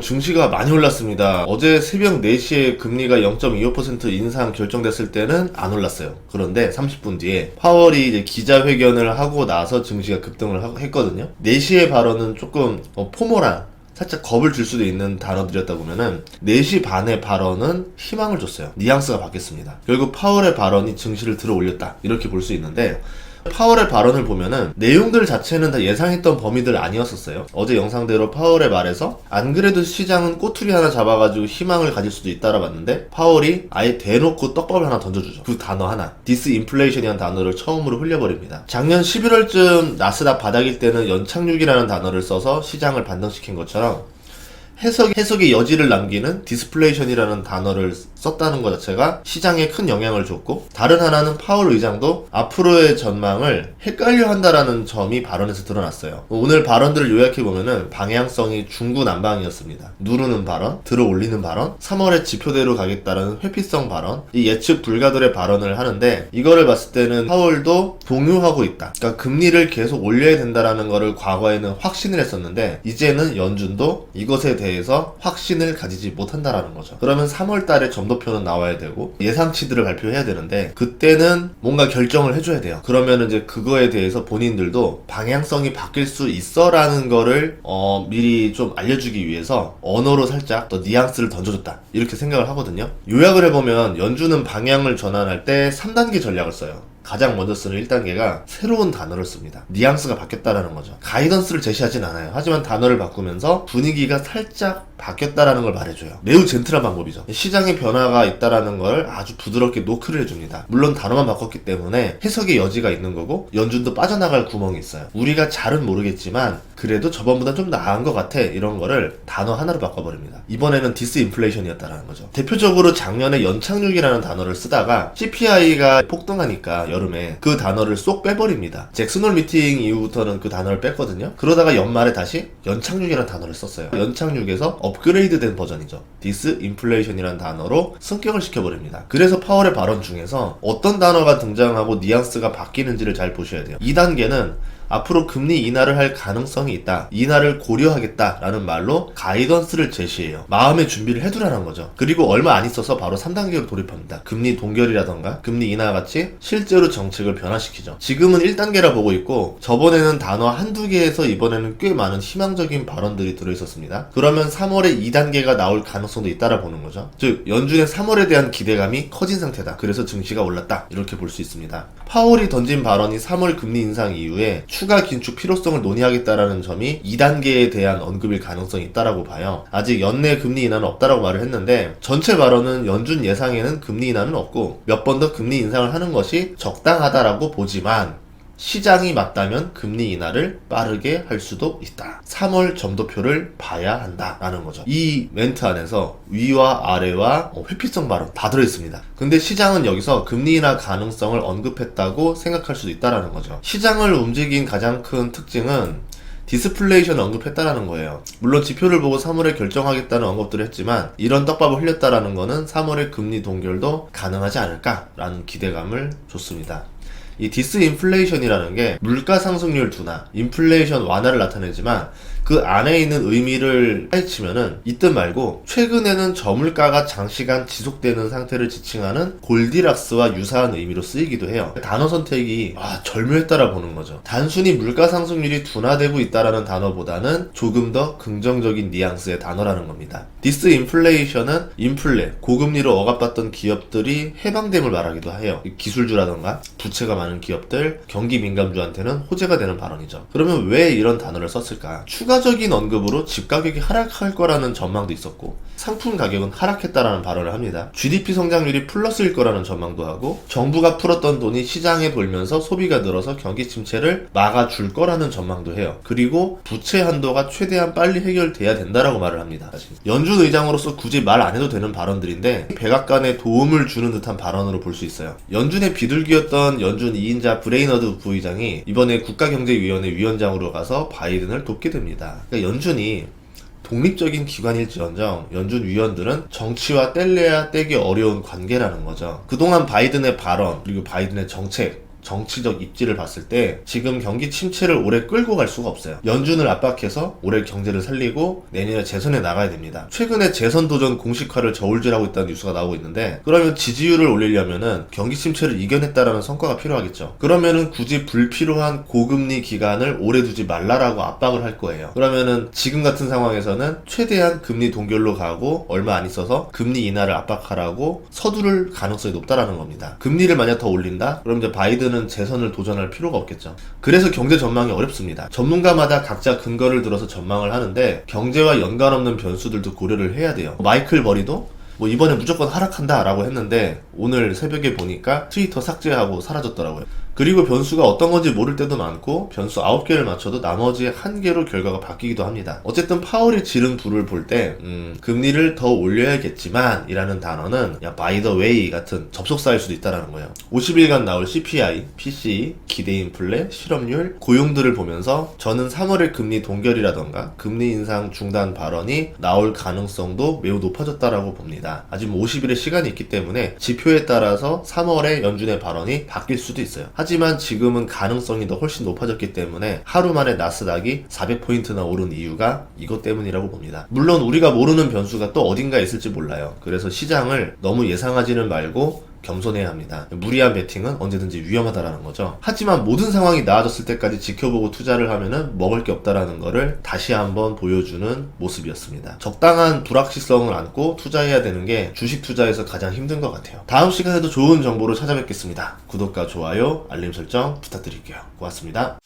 증시가 많이 올랐습니다. 어제 새벽 4시에 금리가 0.25% 인상 결정됐을 때는 안 올랐어요. 그런데 30분 뒤에 파월이 이제 기자회견을 하고 나서 증시가 급등을 했거든요. 4시의 발언은 조금 포멀한, 살짝 겁을 줄 수도 있는 단어들이었다 보면은 4시 반의 발언은 희망을 줬어요. 뉘앙스가 바뀌었습니다. 결국 파월의 발언이 증시를 들어 올렸다, 이렇게 볼 수 있는데, 파월의 발언을 보면은 내용들 자체는 다 예상했던 범위들 아니었었어요. 어제 영상대로 파월의 말에서 안 그래도 시장은 꼬투리 하나 잡아가지고 희망을 가질 수도 있다라 봤는데, 파월이 아예 대놓고 떡밥을 하나 던져주죠. 그 단어 하나, 디스인플레이션이라는 단어를 처음으로 흘려버립니다. 작년 11월쯤 나스닥 바닥일 때는 연착륙이라는 단어를 써서 시장을 반등시킨 것처럼 해석의 여지를 남기는 디스플레이션이라는 단어를 썼다는 것 자체가 시장에 큰 영향을 줬고, 다른 하나는 파월 의장도 앞으로의 전망을 헷갈려 한다라는 점이 발언에서 드러났어요. 오늘 발언들을 요약해보면은 방향성이 중구난방이었습니다. 누르는 발언, 들어 올리는 발언, 3월에 지표대로 가겠다라는 회피성 발언, 이 예측 불가들의 발언을 하는데, 이거를 봤을 때는 파월도 동요하고 있다. 그러니까 금리를 계속 올려야 된다라는 거를 과거에는 확신을 했었는데, 이제는 연준도 이것에 대해서 확신을 가지지 못한다라는 거죠. 그러면 3월 달에 점도표는 나와야 되고 예상치들을 발표해야 되는데, 그때는 뭔가 결정을 해줘야 돼요. 그러면 이제 그거에 대해서 본인들도 방향성이 바뀔 수 있어 라는 거를 미리 좀 알려주기 위해서 언어로 살짝 더 뉘앙스를 던져줬다, 이렇게 생각을 하거든요. 요약을 해보면 연준은 방향을 전환할 때 3단계 전략을 써요. 가장 먼저 쓰는 1단계가 새로운 단어를 씁니다. 뉘앙스가 바뀌었다라는 거죠. 가이던스를 제시하진 않아요. 하지만 단어를 바꾸면서 분위기가 살짝 바뀌었다라는 걸 말해줘요. 매우 젠틀한 방법이죠. 시장의 변화가 있다라는 걸 아주 부드럽게 노크를 해줍니다. 물론 단어만 바꿨기 때문에 해석의 여지가 있는 거고, 연준도 빠져나갈 구멍이 있어요. 우리가 잘은 모르겠지만 그래도 저번보다 좀 나은 것 같아, 이런 거를 단어 하나로 바꿔버립니다. 이번에는 디스인플레이션이었다라는 거죠. 대표적으로 작년에 연착륙이라는 단어를 쓰다가 CPI가 폭등하니까 여름에 그 단어를 쏙 빼버립니다. 잭슨홀 미팅 이후부터는 그 단어를 뺐거든요. 그러다가 연말에 다시 연착륙이라는 단어를 썼어요. 연착륙에서 업그레이드된 버전이죠. 디스인플레이션이라는 단어로 승격을 시켜버립니다. 그래서 파월의 발언 중에서 어떤 단어가 등장하고 뉘앙스가 바뀌는지를 잘 보셔야 돼요. 2단계는 앞으로 금리 인하를 할 가능성이 있다, 인하를 고려하겠다라는 말로 가이던스를 제시해요. 마음의 준비를 해두라는 거죠. 그리고 얼마 안 있어서 바로 3단계로 돌입합니다. 금리 동결이라던가 금리 인하 같이 실제로 정책을 변화시키죠. 지금은 1단계라 보고 있고, 저번에는 단어 한두 개에서 이번에는 꽤 많은 희망적인 발언들이 들어있었습니다. 그러면 3월에 2단계가 나올 가능성도 있다라 보는 거죠. 즉 연준의 3월에 대한 기대감이 커진 상태다. 그래서 증시가 올랐다, 이렇게 볼 수 있습니다. 파월이 던진 발언이 3월 금리 인상 이후에 추가 긴축 필요성을 논의하겠다라는 점이 2단계에 대한 언급일 가능성이 있다라고 봐요. 아직 연내 금리 인하는 없다라고 말을 했는데, 전체 발언은 연준 예상에는 금리 인하는 없고 몇 번 더 금리 인상을 하는 것이 적당하다라고 보지만, 시장이 맞다면 금리 인하를 빠르게 할 수도 있다. 3월 점도표를 봐야 한다라는 거죠. 이 멘트 안에서 위와 아래와 회피성 발언 다 들어있습니다. 근데 시장은 여기서 금리 인하 가능성을 언급했다고 생각할 수도 있다라는 거죠. 시장을 움직인 가장 큰 특징은 디스플레이션을 언급했다라는 거예요. 물론 지표를 보고 3월에 결정하겠다는 언급들을 했지만, 이런 떡밥을 흘렸다라는 거는 3월에 금리 동결도 가능하지 않을까라는 기대감을 줬습니다. 이 디스인플레이션이라는 게 물가 상승률 둔화, 인플레이션 완화를 나타내지만, 그 안에 있는 의미를 파헤치면은 있든 말고 최근에는 저물가가 장시간 지속되는 상태를 지칭하는 골디락스와 유사한 의미로 쓰이기도 해요. 단어 선택이 절묘했다라 보는 거죠. 단순히 물가 상승률이 둔화되고 있다라는 단어보다는 조금 더 긍정적인 뉘앙스의 단어라는 겁니다. 디스인플레이션은 인플레, 고금리로 억압받던 기업들이 해방됨을 말하기도 해요. 기술주라던가 부채가 많은 기업들, 경기 민감주한테는 호재가 되는 발언이죠. 그러면 왜 이런 단어를 썼을까? 추가적인 언급으로 집가격이 하락할 거라는 전망도 있었고, 상품 가격은 하락했다라는 발언을 합니다. GDP 성장률이 플러스일 거라는 전망도 하고, 정부가 풀었던 돈이 시장에 돌면서 소비가 늘어서 경기 침체를 막아줄 거라는 전망도 해요. 그리고 부채 한도가 최대한 빨리 해결돼야 된다라고 말을 합니다. 연준 의장으로서 굳이 말 안 해도 되는 발언들인데 백악관에 도움을 주는 듯한 발언으로 볼 수 있어요. 연준의 비둘기였던 연준 2인자 브레이너드 부의장이 이번에 국가경제위원회 위원장으로 가서 바이든을 돕게 됩니다. 그러니까 연준이 독립적인 기관일지언정 연준 위원들은 정치와 뗄래야 떼기 어려운 관계라는 거죠. 그동안 바이든의 발언, 그리고 바이든의 정책, 정치적 입지를 봤을 때 지금 경기 침체를 오래 끌고 갈 수가 없어요. 연준을 압박해서 올해 경제를 살리고 내년에 재선에 나가야 됩니다. 최근에 재선 도전 공식화를 저울질하고 있다는 뉴스가 나오고 있는데, 그러면 지지율을 올리려면은 경기 침체를 이겨냈다라는 성과가 필요하겠죠. 그러면은 굳이 불필요한 고금리 기간을 오래 두지 말라라고 압박을 할 거예요. 그러면은 지금 같은 상황에서는 최대한 금리 동결로 가고 얼마 안 있어서 금리 인하를 압박하라고 서두를 가능성이 높다라는 겁니다. 금리를 만약 더 올린다? 그럼 이제 바이든은 재선을 도전할 필요가 없겠죠. 그래서 경제 전망이 어렵습니다. 전문가마다 각자 근거를 들어서 전망을 하는데 경제와 연관 없는 변수들도 고려를 해야 돼요. 마이클 버리도 이번에 무조건 하락한다 라고 했는데 오늘 새벽에 보니까 트위터 삭제하고 사라졌더라고요. 그리고 변수가 어떤 건지 모를 때도 많고 변수 9개를 맞춰도 나머지 1개로 결과가 바뀌기도 합니다. 어쨌든 파월이 지른 불을 볼 때 금리를 더 올려야겠지만 이라는 단어는 by the way 같은 접속사일 수도 있다는 거예요. 50일간 나올 CPI, PCE, 기대인플레, 실업률, 고용들을 보면서 저는 3월의 금리 동결이라던가 금리 인상 중단 발언이 나올 가능성도 매우 높아졌다라고 봅니다. 아직 50일의 시간이 있기 때문에 지표에 따라서 3월에 연준의 발언이 바뀔 수도 있어요. 하지만 지금은 가능성이 더 훨씬 높아졌기 때문에 하루 만에 나스닥이 400포인트나 오른 이유가 이것 때문이라고 봅니다. 물론 우리가 모르는 변수가 또 어딘가에 있을지 몰라요. 그래서 시장을 너무 예상하지는 말고 겸손해야 합니다. 무리한 베팅은 언제든지 위험하다라는 거죠. 하지만 모든 상황이 나아졌을 때까지 지켜보고 투자를 하면은 먹을 게 없다라는 거를 다시 한번 보여주는 모습이었습니다. 적당한 불확실성을 안고 투자해야 되는 게 주식 투자에서 가장 힘든 것 같아요. 다음 시간에도 좋은 정보로 찾아뵙겠습니다. 구독과 좋아요, 알림 설정 부탁드릴게요. 고맙습니다.